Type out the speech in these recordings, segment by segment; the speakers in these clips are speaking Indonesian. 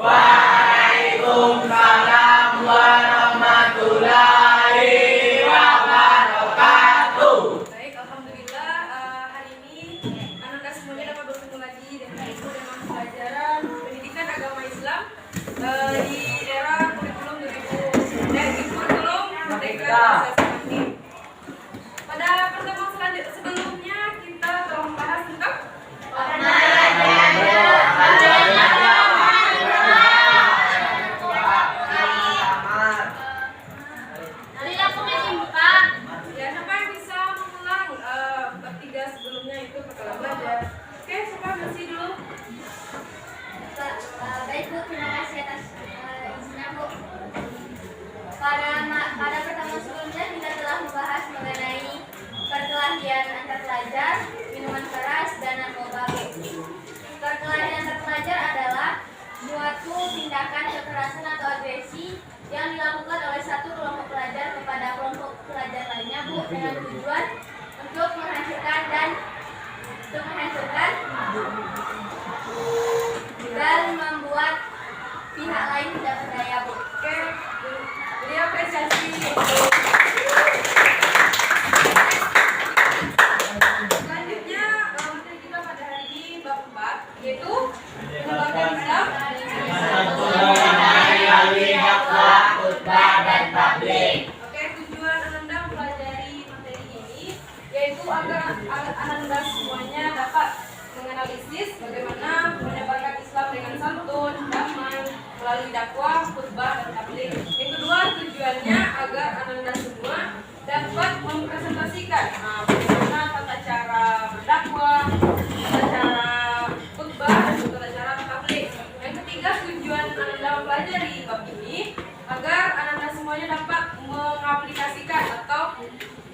Waalaikumsalam warahmatullahi wabarakatuh. Baik, alhamdulillah hari ini anak-anak semuanya dapat bertemu lagi dengan ibu dalam pelajaran pendidikan agama Islam di era kurikulum 2000 kurikulum Merdeka. Pada pertemuan sebelumnya kita telah membahas tentang Pada pertemuan sebelumnya kita telah membahas mengenai perkelahian antar pelajar, minuman keras, dan narkoba. Perkelahian antar pelajar adalah suatu tindakan kekerasan atau agresi yang dilakukan oleh satu kelompok pelajar kepada kelompok pelajar lainnya, dengan tujuan untuk menghancurkan dan membuat pihak lain tidak berdaya, Bu. Oke, beri apresiasi. Selanjutnya materi kita pada hari ini bab 4 yaitu mengembangkan Islam, khutbah dan tabligh. Oke, tujuan Ananda mempelajari materi ini yaitu agar Ananda semuanya dapat menganalisis bagaimana menyebarkan Islam dengan santun, damai, melalui dakwah, khutbah, dan tabligh. Yang kedua, tujuannya agar Ananda semua dapat mempresentasikan bagaimana tata cara berdakwah, tata cara khutbah, dan tata cara tabligh. Yang ketiga, tujuan Ananda mempelajari bab ini agar Ananda semuanya dapat mengaplikasikan atau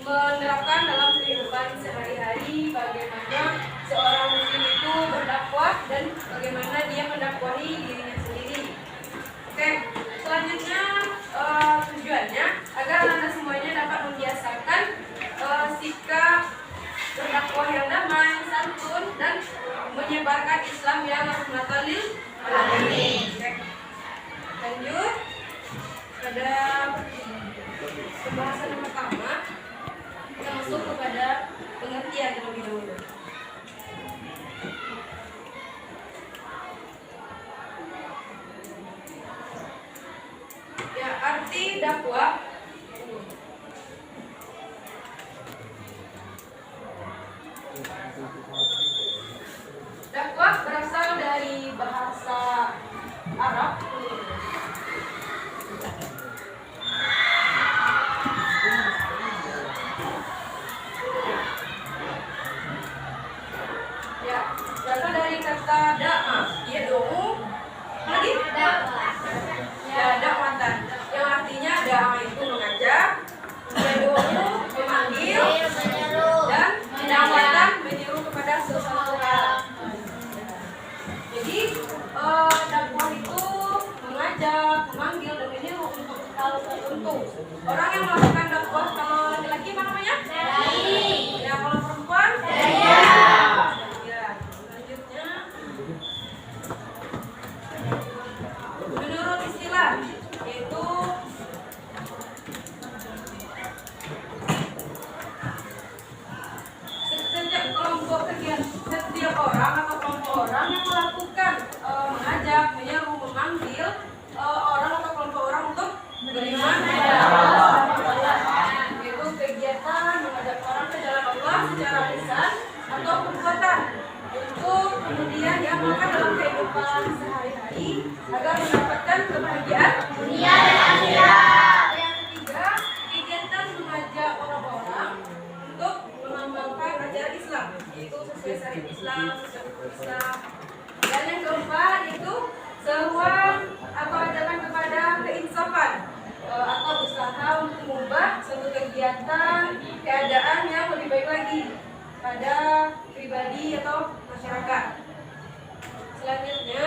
menerapkan dalam kehidupan sehari-hari bagaimana seorang muslim itu berdakwah dan bagaimana dia mendakwahi dirinya sendiri. Oke, selanjutnya tujuannya agar Anda semuanya dapat membiasakan sikap berdakwah yang damai, santun, dan menyebarkan Islam yang rahmatan lil alamin. Lanjut pada pembahasan yang pertama, kita masuk kepada pengertian terlebih dahulu. Ya, arti dakwah. Dakwah berasal dari bahasa Arab. Ya, berasal dari kata da'a, yaitu lagi dakwah. Ya, dakwatan yang artinya damai. hal tertentu. Orang yang melakukan dakwah kalau laki-laki apa namanya? Dai. Ya, kalau perempuan? Daya. Ya, selanjutnya menurut istilah yaitu setiap orang atau kelompok orang yang melakukan mengajak, menyeru, memanggil orang atau kelompok orang untuk beriman yaitu kegiatan mengajak orang ke jalan Allah secara lisan atau perbuatan untuk kemudian diamalkan dalam kehidupan sehari-hari agar mendapatkan kebahagiaan dunia dan akhirat. Yang ketiga, kegiatan mengajak orang-orang untuk mengembangkan ajaran Islam yaitu sesuai syariat Islam, sesuai Islam. Dan yang keempat itu seruan atau ajakan kepada keinsafan atau usaha untuk mengubah suatu kegiatan keadaan yang lebih baik lagi pada pribadi atau masyarakat. Selanjutnya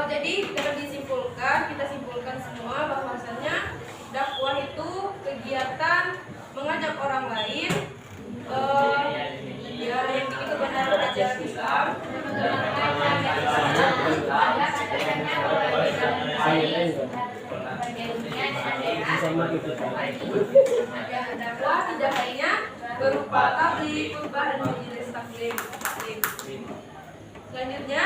jadi kita simpulkan semua bahwasanya dakwah itu kegiatan mengajak orang lain ya yang itu benar ajaran Islam dakwah tidak hanya berupa tabligh, khutbah dan majelis taklim. Selanjutnya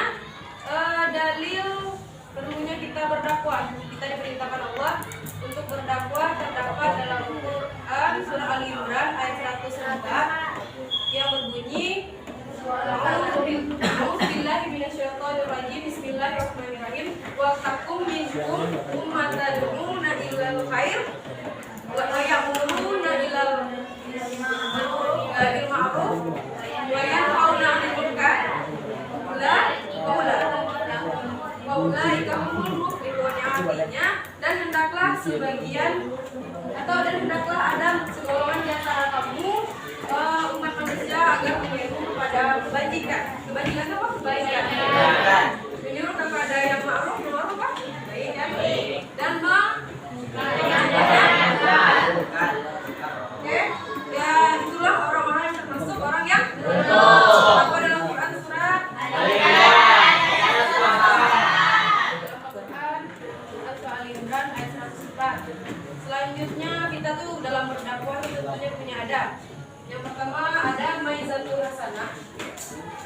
dalil perlunya kita berdakwah. Kita diperintahkan Allah untuk berdakwah terdapat dalam Al-Quran surah Al-Imran ayat 104 yang berbunyi A'udzubillahi minasyaitonirrajim. Bismillahirrahmanirrahim. Wa takum minkum ummatan yad'una ilal khair wa ya'muruna bil ma'ruf wa yanhauna 'anil munkar. Ulaika humul muflihun, yang artinya dan hendaklah ada segolongan di antara kamu umat manusia agar menyeru kepada kebajikan. Kebajikan apa? Kebaikan. Menyuruh kepada yang ma'ruf apa? Baik dan Oke, dan itulah orang-orang yang termasuk orang yang betul. Apa dalam Quran surat Al-Imran ayat 104. Selanjutnya kita tuh dalam berdakwah itu tentunya punya adab. Yang pertama ada maizatul hasanah.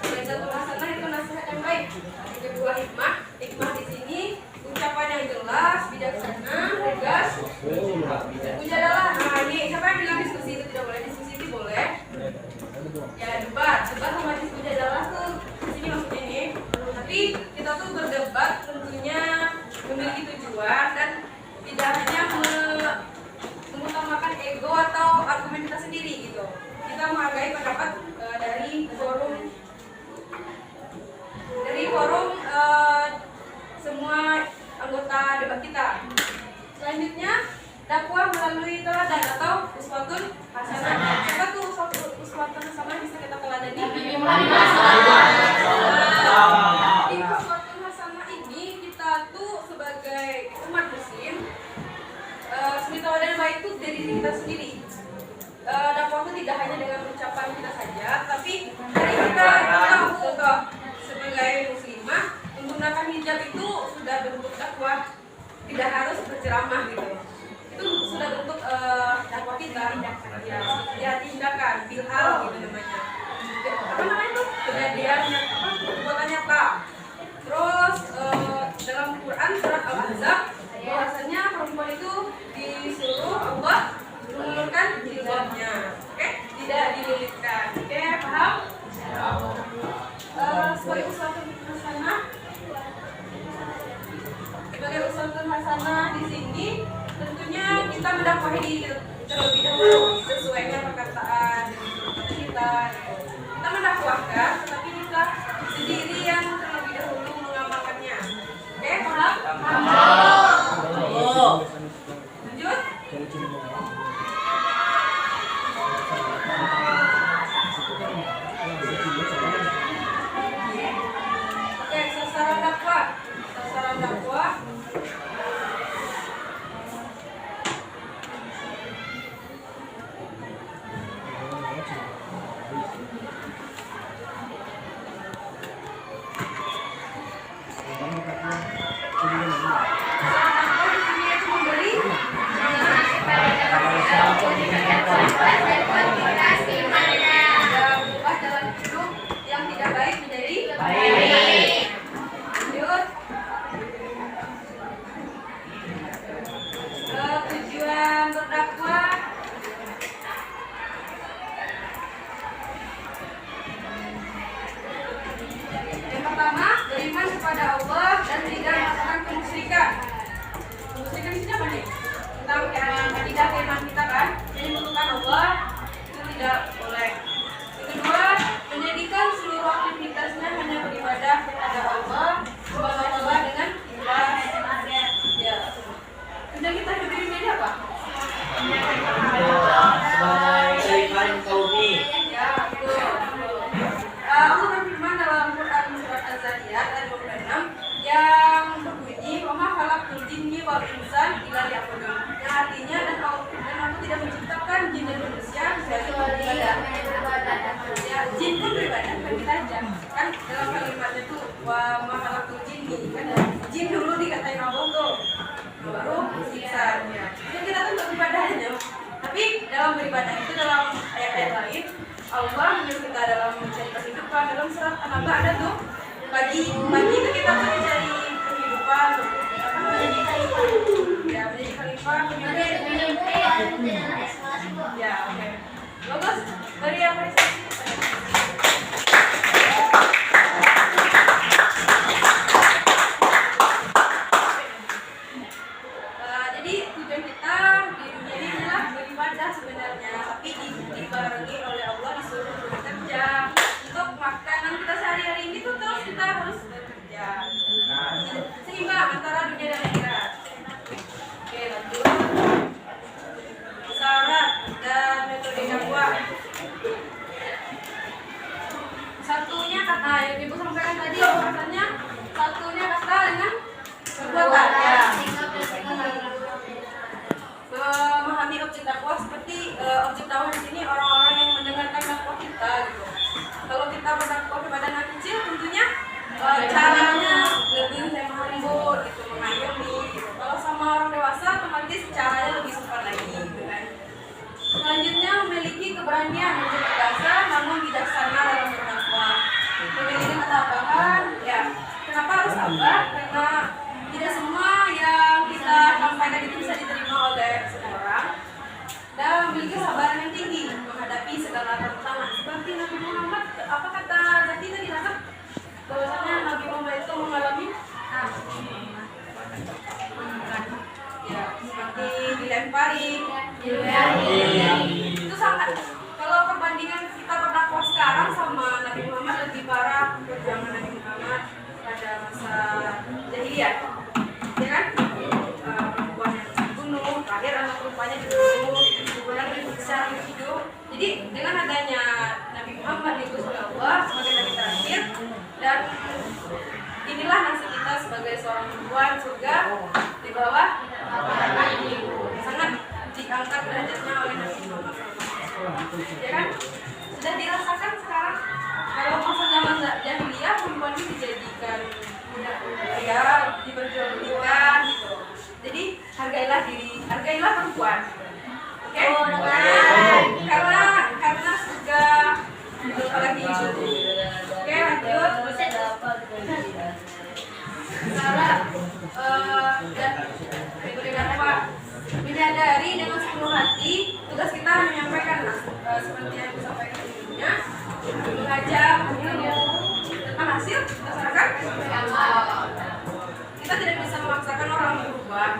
Maizatul hasanah itu nasihat yang baik. Yang kedua hikmah. Hikmah di sini ucapan yang jelas, bijaksana, tegas. Mujadalah. Nah, ini siapa yang bilang diskusi itu tidak boleh? Diskusi itu boleh. Ya debat sama diskusi adalah tuh di sini maksudnya ini. Tapi kita tuh berdebat tentunya memiliki tujuan dan tidak hanya mengutamakan ego atau argumen kita sendiri gitu. Kita menghargai pendapat dari forum semua anggota debat kita. Selanjutnya dakwah melalui teladan atau uswatun hasanah. Apa tuh uswatun hasanah bisa kita teladani? Di uswatun hasanah ini kita tuh sebagai umat muslim teladan yang baik itu dari diri kita sendiri. Dakwah itu tidak hanya dengan ucapan kita saja, tapi dari kita contoh sebagai muslimah menggunakan hijab itu sudah bentuk dakwah, tidak harus berceramah gitu. Itu sudah bentuk dakwah kita, ya tindakan, bilhal gitu namanya. Apa namanya itu? Kejadian yang perbuatan nyata. Terus dalam Quran surat Al-Ahzab bahwasanya perempuan itu disuruh Allah mengulurkan jilbabnya, oke? Tidak dililitkan, oke? Paham? Sebagai uswatun hasanah di sini tentunya kita mendakwahi diri terlebih dahulu sesuai dengan perkataan kita. Kita mendakwahkan, tetapi kita sendiri yang terlebih dahulu mengamalkannya. Oke, paham? Lanjut. Oke, sasaran dakwah Sudah kita hidup di dunia ini apa? Sebagai tauhid. Ya, betul. Allah berfirman dalam Quran surat Az-Zariyat ayat 26 yang berbunyi wa ma khalaqtul jinni wal insan illa liya'budun. Yang artinya dan aku tidak menciptakan jin dan manusia kecuali beribadah. Ya, jin pun beribadah kan kita aja. Kan dalam kalimatnya tuh wa ma khalaqtul jinni kan jin dulu dikatain Allah tuh. Baru siksa. Jadi kita tuh untuk ibadahnya. Tapi dalam beribadah itu dalam ayat-ayat lain Allah menyuruh kita dalam mencari kehidupan. Dalam surat An-Naba ada tuh pagi itu kita tuh mencari kehidupan, menjadi khalifah. Ya, menjadi khalifah. Ya, oke. Bagus. Beri apresiasi. Jadi tujuan kita di dunia ini adalah beribadah sebenarnya, tapi dibarengi oleh Allah disuruh bekerja untuk makanan kita sehari-hari ini tuh terus kita harus bekerja seimbang antara dunia dan akhirat. Oke, lanjut. Syarat dan metode dakwah. Satunya kata yang ibu sampaikan tadi bahwasannya satunya kata dengan perbuatan ya. Memahami objek dakwah seperti objek dakwah di sini orang-orang yang mendengarkan dakwah kita gitu. Kalau kita berdakwah kepada anak kecil tentunya caranya lebih lemah lembut gitu, mengayomi gitu. Kalau sama orang dewasa otomatis caranya lebih sopan lagi gitu kan. Selanjutnya memiliki keberanian untuk berdasar namun bijaksana dalam berdakwah. Memiliki ketabahan ya. Kenapa harus sabar? Karena tidak semua yang kita sampaikan itu bisa diterima oleh seseorang dan memiliki kesabaran yang tinggi menghadapi segala tantangan. Seperti Nabi Muhammad, apa kata Zaki tadi Nazar? Bahwasanya Nabi Muhammad itu mengalami ya seperti dilempari, itu sangat. Kalau perbandingan kita berdakwah sekarang sama Nabi Muhammad lebih parah perjuangan Nabi Muhammad pada masa jahiliyah. Ya kan? Perempuan yang dibunuh, terakhir anak perempuannya dibunuh, kemudian disiksa hidup. Jadi dengan adanya Nabi Muhammad diutus oleh Allah sebagai nabi terakhir, dan inilah nasib kita sebagai seorang perempuan surga di bawah sangat diangkat derajatnya oleh Nabi Muhammad. Ya kan? Sudah dirasakan sekarang. Kalau masa zaman jahiliyah perempuan itu dijadikan ya diperjualbelikan gitu. Jadi hargailah perempuan. Oke? Karena sudah lagi itu. Oke, lanjut. Salah dan berikan apa? Menyadari dengan sepenuh hati tugas kita menyampaikan seperti yang disampaikan sebelumnya, mengajak tentang hasil berdasarkan kita tidak bisa memaksakan orang berubah.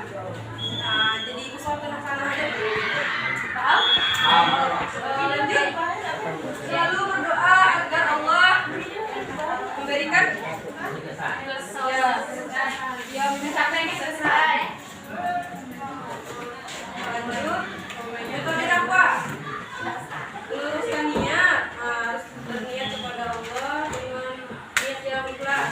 Nah, jadi usaha sana aja dulu. Paham? Lanjut. Selalu berdoa agar Allah memberikan ya sampai ini selesai. Lanjut. Metode dakwah. Luruskan niat, harus berniat kepada Allah dengan niat yang ikhlas.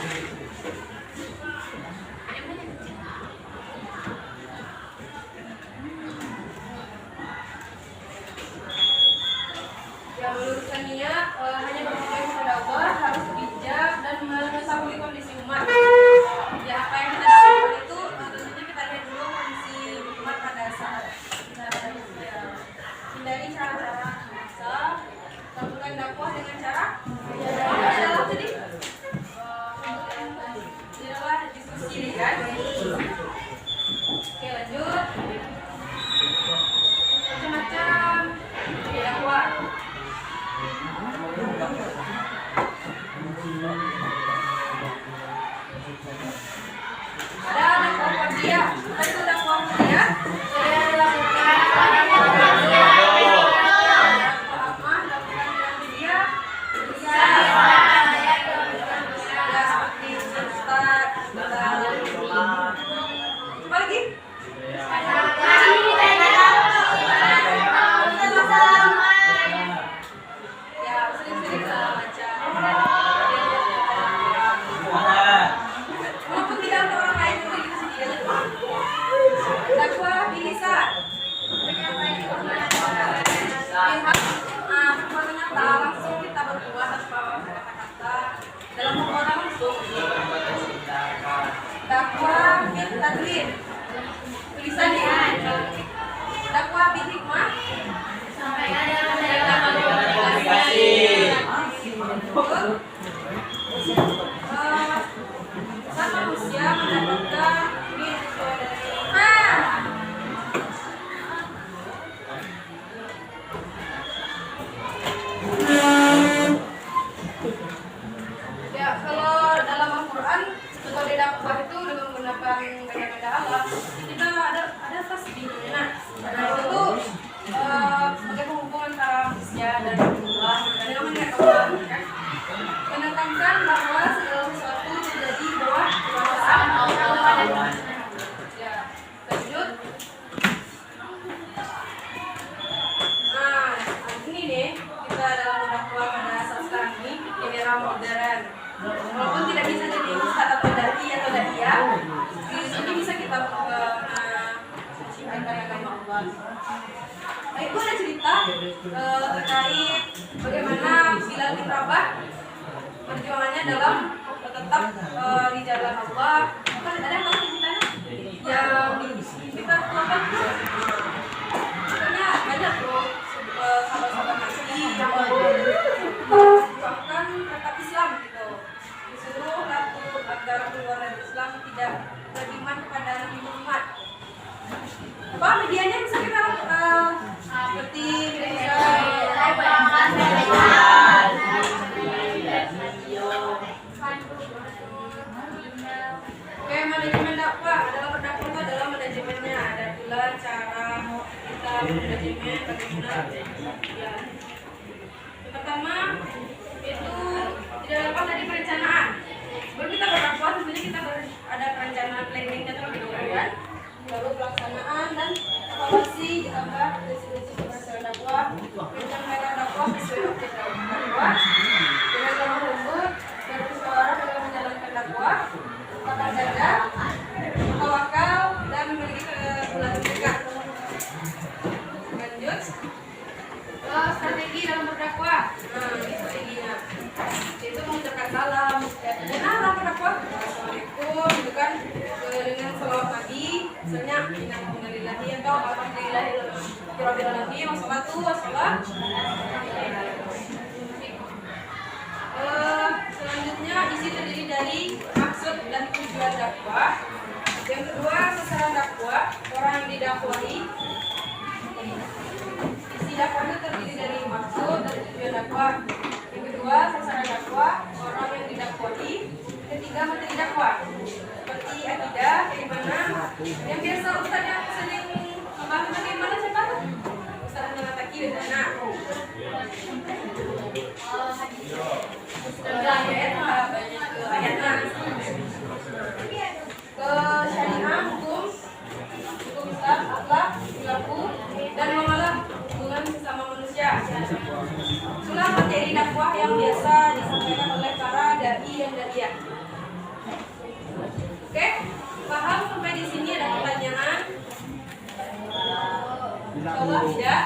Itu ada cerita terkait bagaimana Bilal bin Rabah perjuangannya dalam tetap di jalan Allah. Kan ada yang tahu ceritanya? Yang kita apa? Pokoknya banyak loh sahabat-sahabat Nabi yang bahkan tetap Islam gitu. Disuruh takut agar keluar dari Islam, tidak beriman kepada Nabi Muhammad. Apa medianya bisa kita seperti media Oke, manajemen dakwah adalah berdakwah itu adalah manajemennya, ada pula cara kita manajemen bagaimana ya. Yang pertama itu tidak lepas dari perencanaan. Sebelum kita berdakwah tentunya kita ada perencanaan planningnya terlebih dahulu kan. Lalu pelaksanaan dan evaluasi ditambah prinsip-prinsip keberhasilan dakwah, perencanaan dakwah sesuai objek dakwah dengan lemah lembut bermusyawarah dalam menjalankan dakwah, tata jaga, tawakal dan memiliki kebutuhan mereka. Lanjut strategi dalam berdakwah. Ini strateginya yaitu mengucapkan salam. Benar berdakwah assalamualaikum gitu kan, dengan salawat Nabi misalnya innalillahi atau alhamdulillahi wassalatu wassalam. Selanjutnya isi terdiri dari maksud dan tujuan dakwah. Yang kedua sasaran dakwah, orang yang didakwahi. Isi dakwah itu terdiri dari maksud dan tujuan dakwah. Yang kedua sasaran dakwah, orang yang didakwahi. Ketiga materi dakwah seperti akidah, keimanan. Yang biasa Ustaz yang sering membahas tentang keimanan siapa tuh? Ustaz Ahmad Taki biasanya. Ayatnya ke syariah, hukum Islam, akhlak, perilaku, dan muamalah hubungan sesama manusia. Itulah materi dakwah yang biasa disampaikan oleh para dai dan da'iyah. Oke, paham sampai di sini? Ada pertanyaan? Kalau tidak,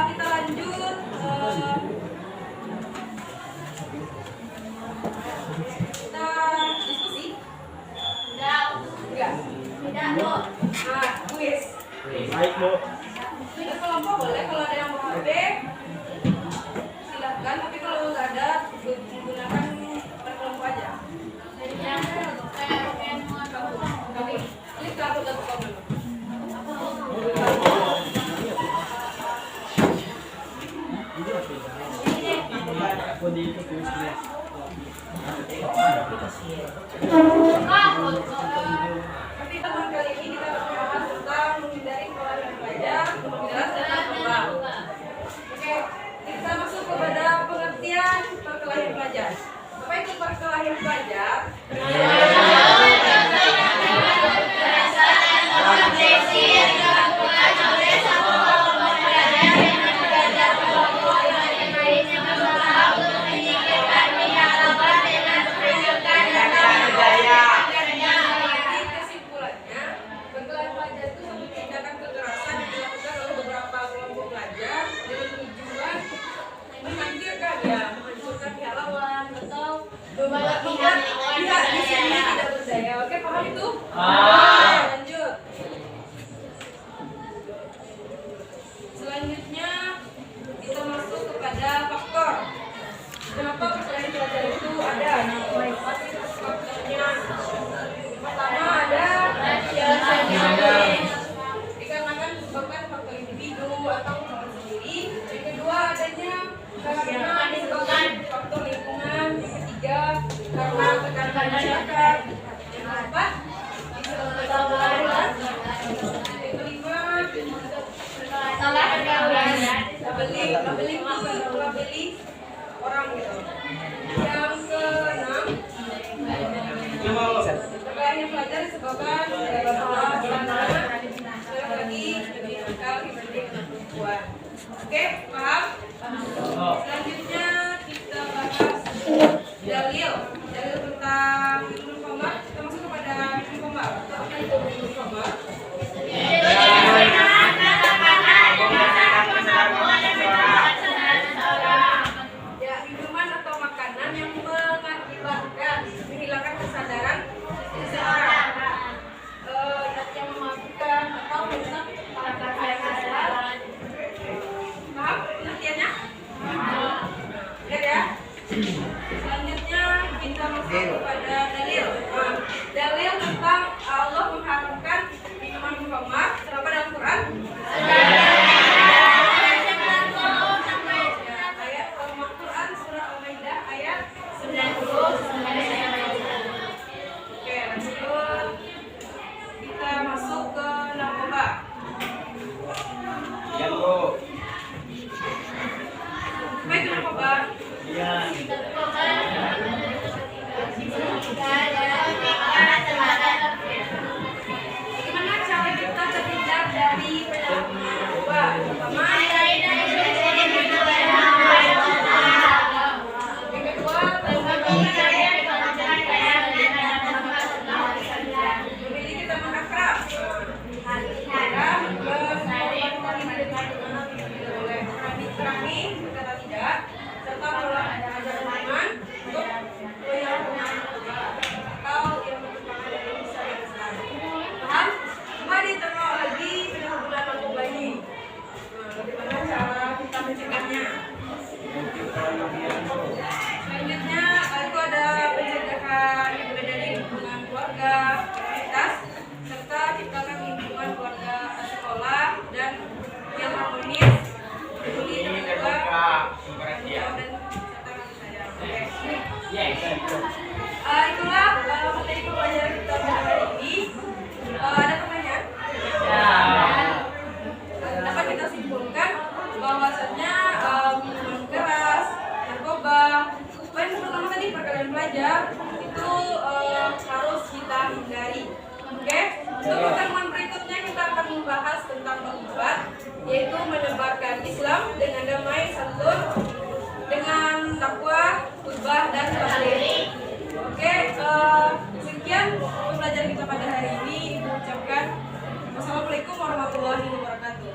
kita lanjut. Kita diskusi. Enggak. Tidak, Bu. Nah, kuis. Baik, Bu. Ini kelompok boleh, kalau ada yang mau HP silahkan, tapi kalau nggak ada gunakan per kelompok aja. Kami klik kartu dulu. Tapi teman kali ini kita membahas tentang menghindari kesalahan pelajar, menjelaskan tentang peluang. Oke, kita masuk kepada pengertian perkelahian pelajar. Apa itu perkelahian pelajar? Kesimpulannya, perkelahian pelajar itu suatu tindakan kekerasan yang dilakukan oleh beberapa kelompok pelajar dengan tujuan menghancurkan menghancurkan pihak lawan atau membuat pihak di sini tidak berdaya. Oke, paham itu? Lanjut. Selanjutnya kita masuk kepada faktor. Kenapa perkelahian pelajar itu ada? Faktornya pertama ada dikarenakan disebabkan faktor individu atau orang sendiri. Yang kedua adanya karena disebabkan faktor lingkungan. Yang ketiga karena tekanan masyarakat. Yang keempat disebabkan pergaulan. Yang kelima labeling orang gitu. Yang keenam perkelahian pelajar disebabkan karena lagi radikal dibanding perempuan. Oke, paham? Selanjutnya kita bahas dalil tentang minum khamar. Kita masuk kepada minum khamar. Apa itu minum khamar? Untuk pertemuan berikutnya kita akan membahas tentang keempat, yaitu menebarkan Islam dengan damai, santun, dengan dakwah, khutbah, dan taklim. Oke, sekian pembelajaran kita pada hari ini. Ibu ucapkan wassalamualaikum warahmatullahi wabarakatuh.